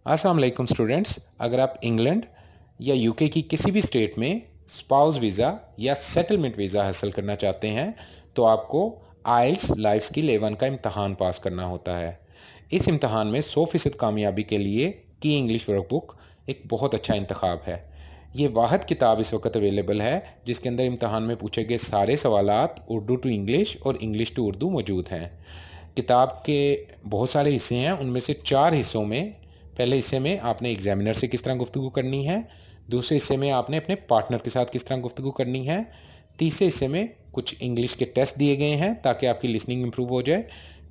अस्सलाम वालेकुम स्टूडेंट्स। अगर आप इंग्लैंड या यूके की किसी भी स्टेट में स्पाउस वीज़ा या सेटलमेंट वीज़ा हासिल करना चाहते हैं तो आपको आइल्स लाइफ स्किल A1 का इम्तहान पास करना होता है। इस इम्तहान में 100% कामयाबी के लिए की इंग्लिश वर्कबुक एक बहुत अच्छा इंतखाब है। ये वाहिद किताब इस वक्त अवेलेबल है जिसके अंदर इम्तहान में पूछे गए सारे सवालात उर्दू टू इंग्लिश और इंग्लिश टू उर्दू मौजूद हैं। किताब के बहुत सारे हिस्से हैं, उनमें से 4 हिस्सों में पहले हिस्से में आपने एग्जामिनर से किस तरह गुफ्तगू करनी है, दूसरे हिस्से में आपने अपने पार्टनर के साथ किस तरह गुफ्तगू करनी है, तीसरे हिस्से में कुछ इंग्लिश के टेस्ट दिए गए हैं ताकि आपकी लिसनिंग इंप्रूव हो जाए,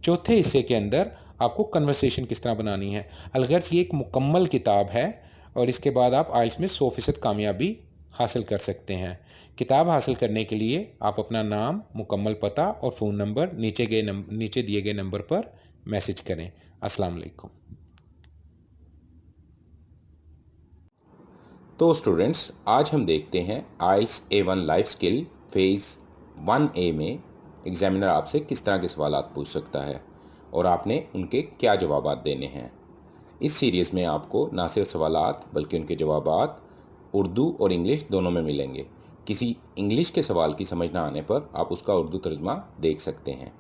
चौथे हिस्से के अंदर आपको कन्वर्सेशन किस तरह बनानी है। अलगर्ज ये एक मुकम्मल किताब है और इसके बाद आप आइल्स में 100% कामयाबी हासिल कर सकते हैं। किताब हासिल करने के लिए आप अपना नाम, मुकम्मल पता और फ़ोन नंबर नीचे दिए गए नंबर पर मैसेज करें। अस्सलाम वालेकुम। तो स्टूडेंट्स, आज हम देखते हैं आइल्स A1 life skill phase 1A में एग्जामिनर आपसे किस तरह के सवालात पूछ सकता है और आपने उनके क्या जवाबात देने हैं। इस सीरीज़ में आपको ना सिर्फ सवालात बल्कि उनके जवाबात उर्दू और इंग्लिश दोनों में मिलेंगे। किसी इंग्लिश के सवाल की समझ ना आने पर आप उसका उर्दू तर्जुमा देख सकते हैं।